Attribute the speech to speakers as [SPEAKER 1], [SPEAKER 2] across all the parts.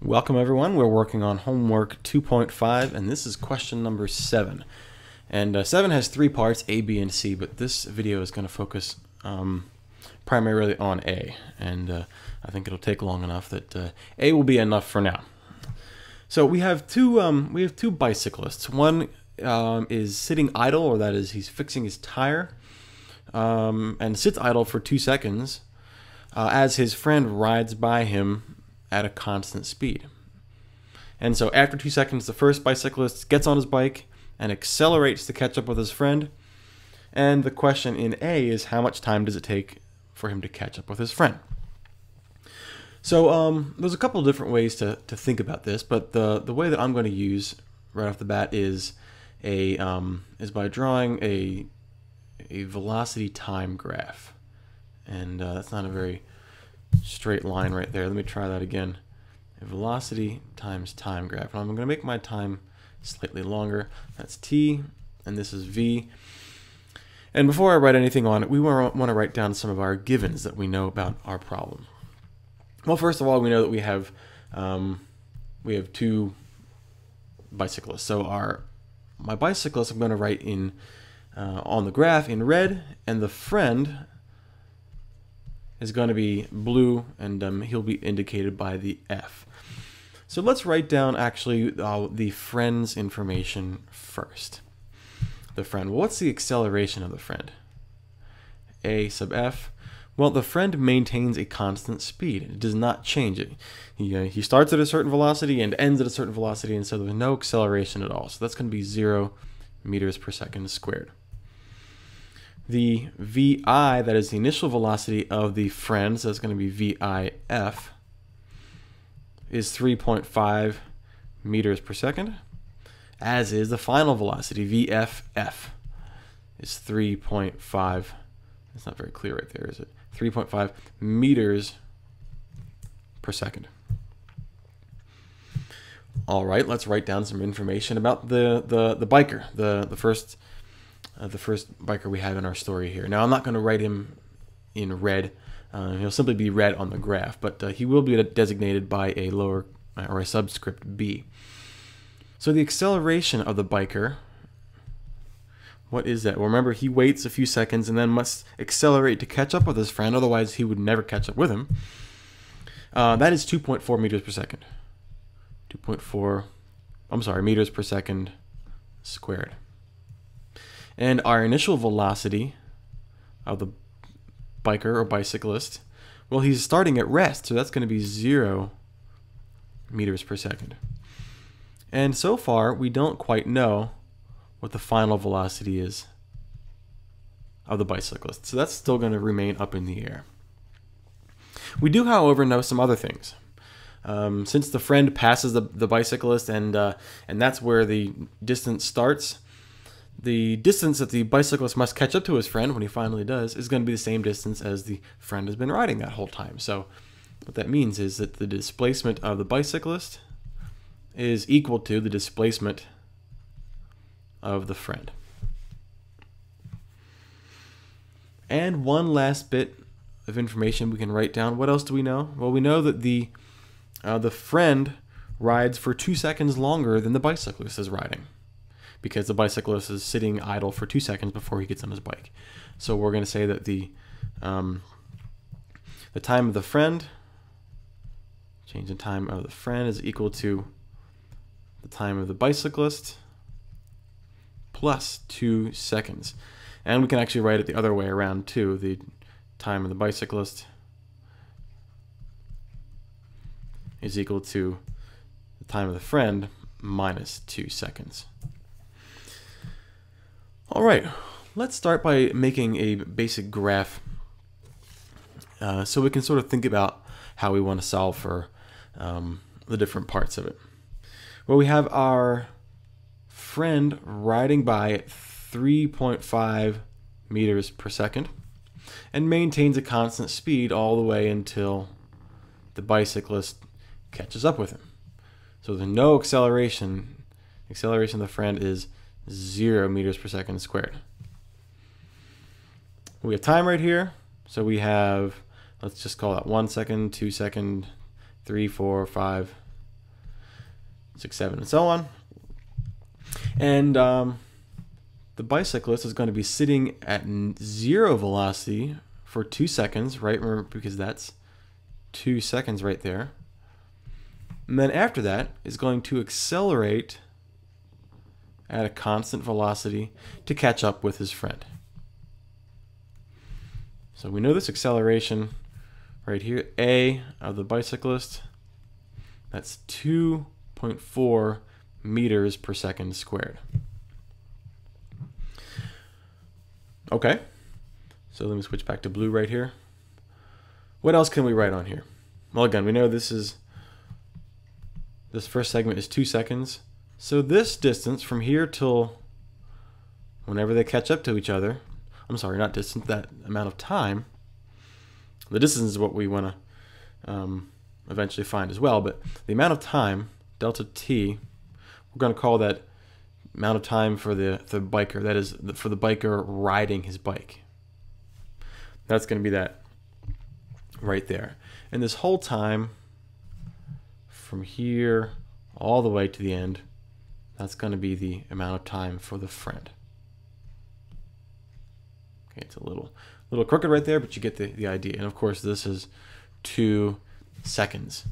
[SPEAKER 1] Welcome everyone. We're working on homework 2.5 and this is question number 7. And 7 has 3 parts, A, B, and C, but this video is going to focus primarily on A. And I think it'll take long enough that A will be enough for now. So we have two bicyclists. One is sitting idle, or that is he's fixing his tire, and sits idle for 2 seconds as his friend rides by him at a constant speed. And so after 2 seconds, the first bicyclist gets on his bike and accelerates to catch up with his friend. And the question in A is, how much time does it take for him to catch up with his friend? So there's a couple of different ways to think about this, but the way that I'm going to use right off the bat is by drawing a velocity time graph. And that's not a very straight line right there. Let me try that again. A velocity times time graph. And I'm going to make my time slightly longer. That's t, and this is v. And before I write anything on it, we want to write down some of our givens that we know about our problem. Well, first of all, we know that we have two bicyclists. So my bicyclist I'm going to write in on the graph in red, and the friend is going to be blue, and he'll be indicated by the F. So let's write down actually the friend's information first. The friend. Well, what's the acceleration of the friend? A sub F. Well, the friend maintains a constant speed. It does not change it. He starts at a certain velocity and ends at a certain velocity, and so there's no acceleration at all. So that's going to be 0 meters per second squared. The VI, that is the initial velocity of the friend, so that's going to be VIF, is 3.5 meters per second, as is the final velocity, VFF, is 3.5, it's not very clear right there, is it? 3.5 meters per second. All right, let's write down some information about the biker, the first biker we have in our story here. Now, I'm not going to write him in red. He'll simply be red on the graph, but he will be designated by a lower or a subscript b. So the acceleration of the biker, what is that? Well, remember, he waits a few seconds and then must accelerate to catch up with his friend, otherwise he would never catch up with him. That is 2.4 meters per second. 2.4, I'm sorry, meters per second squared. And our initial velocity of the biker or bicyclist, well, he's starting at rest, so that's going to be 0 meters per second. And so far, we don't quite know what the final velocity is of the bicyclist, so that's still going to remain up in the air. We do, however, know some other things. Since the friend passes the bicyclist, and that's where the distance starts, the distance that the bicyclist must catch up to his friend when he finally does is going to be the same distance as the friend has been riding that whole time. So what that means is that the displacement of the bicyclist is equal to the displacement of the friend. And one last bit of information we can write down. What else do we know? Well, we know that the friend rides for 2 seconds longer than the bicyclist is riding, because the bicyclist is sitting idle for 2 seconds before he gets on his bike. So we're going to say that the time of the friend, change in time of the friend, is equal to the time of the bicyclist plus 2 seconds. And we can actually write it the other way around too. The time of the bicyclist is equal to the time of the friend minus 2 seconds. All right, let's start by making a basic graph so we can sort of think about how we want to solve for the different parts of it. Well, we have our friend riding by at 3.5 meters per second and maintains a constant speed all the way until the bicyclist catches up with him. So there's no acceleration. Acceleration of the friend is 0 meters per second squared. We have time right here, so we have, let's just call that 1 second, 2 second, 3, 4, 5, 6, 7, and so on. And the bicyclist is going to be sitting at 0 velocity for 2 seconds, right? Remember, because that's 2 seconds right there. And then after that is going to accelerate at a constant velocity to catch up with his friend. So we know this acceleration right here, A of the bicyclist, that's 2.4 meters per second squared. Okay, so let me switch back to blue right here. What else can we write on here? Well, again, we know this first segment is 2 seconds. So this distance from here till whenever they catch up to each other, I'm sorry, not distance, that amount of time. The distance is what we want to eventually find as well, but the amount of time, delta t, we're going to call that amount of time for the biker, that is for the biker riding his bike. That's going to be that right there. And this whole time from here all the way to the end, that's going to be the amount of time for the friend. Okay, it's a little crooked right there, but you get the idea. And of course, this is 2 seconds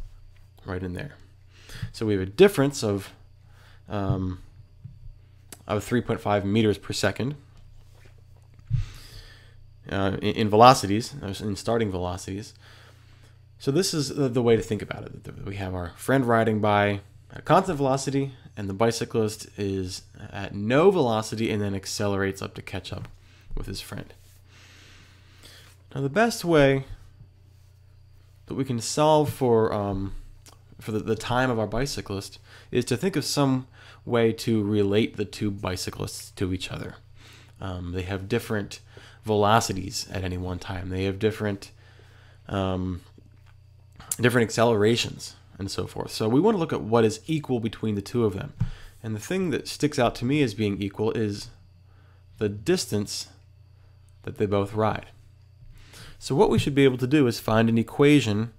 [SPEAKER 1] right in there. So we have a difference of 3.5 meters per second in velocities, in starting velocities. So this is the way to think about it. We have our friend riding by at a constant velocity, and the bicyclist is at no velocity and then accelerates up to catch up with his friend. Now the best way that we can solve for the time of our bicyclist is to think of some way to relate the two bicyclists to each other. They have different velocities at any one time. They have different accelerations and so forth. So we want to look at what is equal between the two of them. And the thing that sticks out to me as being equal is the distance that they both ride. So what we should be able to do is find an equation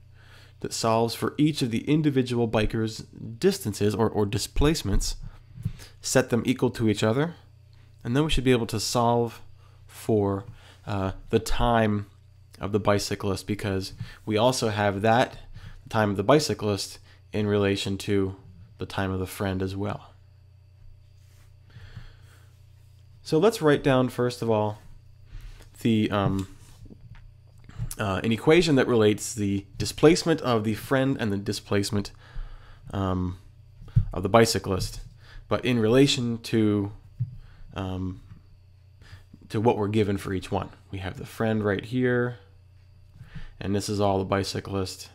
[SPEAKER 1] that solves for each of the individual bikers' distances or displacements, set them equal to each other, and then we should be able to solve for the time of the bicyclist, because we also have that time of the bicyclist in relation to the time of the friend as well. So let's write down first of all the an equation that relates the displacement of the friend and the displacement of the bicyclist, but in relation to what we're given for each one. We have the friend right here, and this is all the bicyclist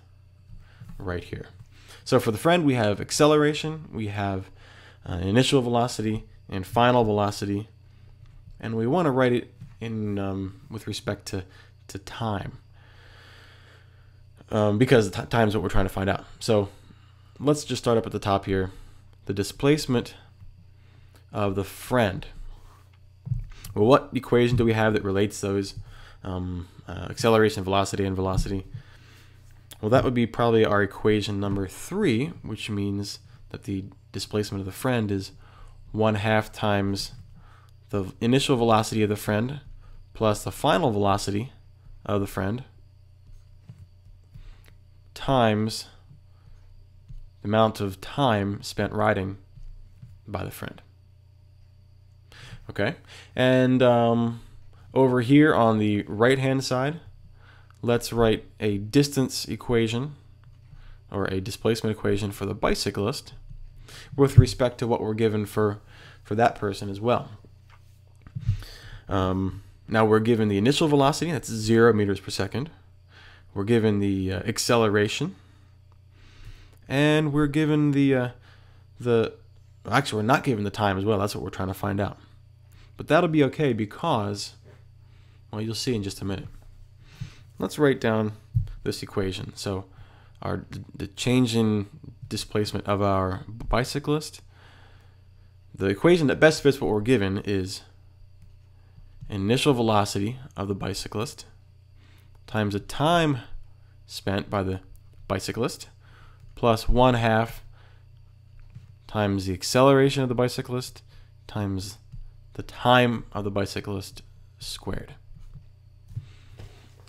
[SPEAKER 1] right here. So for the friend, we have acceleration, we have initial velocity and final velocity, and we want to write it in with respect to time, because time is what we're trying to find out. So let's just start up at the top here. The displacement of the friend. Well, what equation do we have that relates those acceleration, velocity, and velocity? Well, that would be probably our equation number 3, which means that the displacement of the friend is 1/2 times the initial velocity of the friend plus the final velocity of the friend times the amount of time spent riding by the friend. Okay, and over here on the right hand side, let's write a distance equation or a displacement equation for the bicyclist with respect to what we're given for that person as well. Now we're given the initial velocity, that's 0 meters per second. We're given the acceleration, and we're given actually we're not given the time as well. That's what we're trying to find out. But that'll be okay because, well, you'll see in just a minute. Let's write down this equation. So the change in displacement of our bicyclist, the equation that best fits what we're given is initial velocity of the bicyclist times the time spent by the bicyclist plus 1/2 times the acceleration of the bicyclist times the time of the bicyclist squared.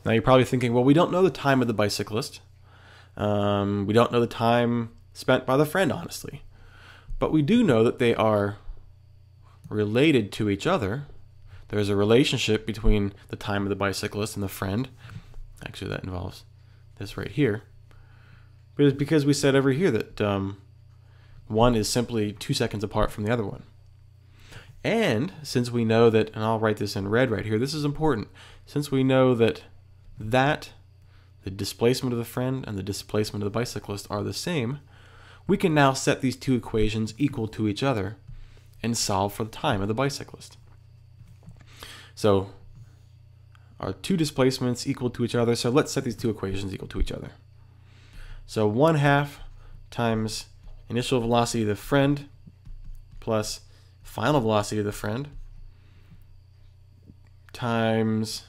[SPEAKER 1] Now you're probably thinking, well, we don't know the time of the bicyclist. We don't know the time spent by the friend, honestly. But we do know that they are related to each other. There's a relationship between the time of the bicyclist and the friend. Actually, that involves this right here. But it's because we said over here that one is simply 2 seconds apart from the other one. And since we know that, and I'll write this in red right here, this is important. Since we know that the displacement of the friend and the displacement of the bicyclist are the same, we can now set these two equations equal to each other and solve for the time of the bicyclist. So our two displacements equal to each other, so let's set these two equations equal to each other. So 1/2 times initial velocity of the friend plus final velocity of the friend times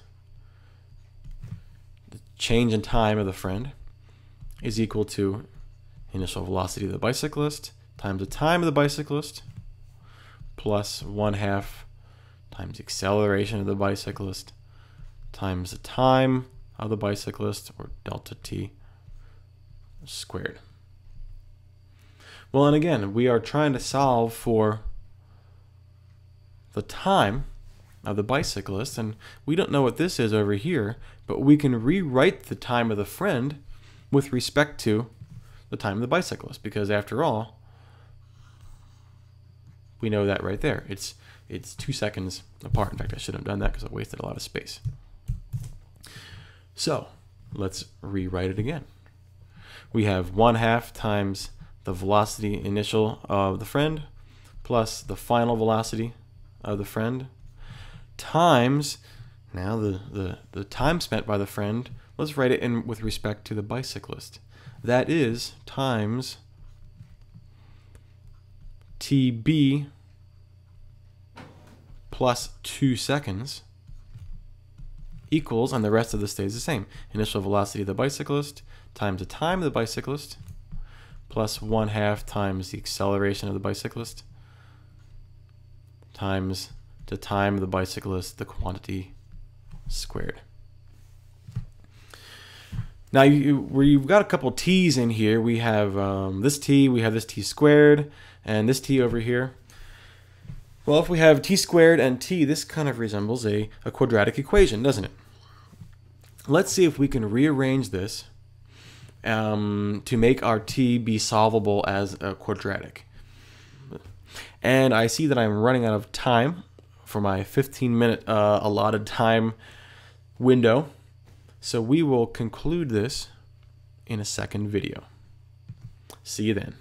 [SPEAKER 1] the change in time of the friend is equal to initial velocity of the bicyclist times the time of the bicyclist plus 1/2 times the acceleration of the bicyclist times the time of the bicyclist, or delta t squared. Well, and again, we are trying to solve for the time of the bicyclist, and we don't know what this is over here, but we can rewrite the time of the friend with respect to the time of the bicyclist, because after all, we know that right there. It's 2 seconds apart. In fact, I should have done that because I wasted a lot of space. So let's rewrite it again. We have 1/2 times the velocity initial of the friend plus the final velocity of the friend times, now the time spent by the friend, let's write it in with respect to the bicyclist. That is times TB plus 2 seconds equals, and the rest of this stays the same, initial velocity of the bicyclist times the time of the bicyclist plus 1/2 times the acceleration of the bicyclist times the time of the bicyclist, the quantity squared. Now you've got a couple t's in here. We have this t, we have this t squared, and this t over here. Well, if we have t squared and t, this kind of resembles a quadratic equation, doesn't it? Let's see if we can rearrange this to make our t be solvable as a quadratic. And I see that I'm running out of time for my 15-minute allotted time window. So we will conclude this in a second video. See you then.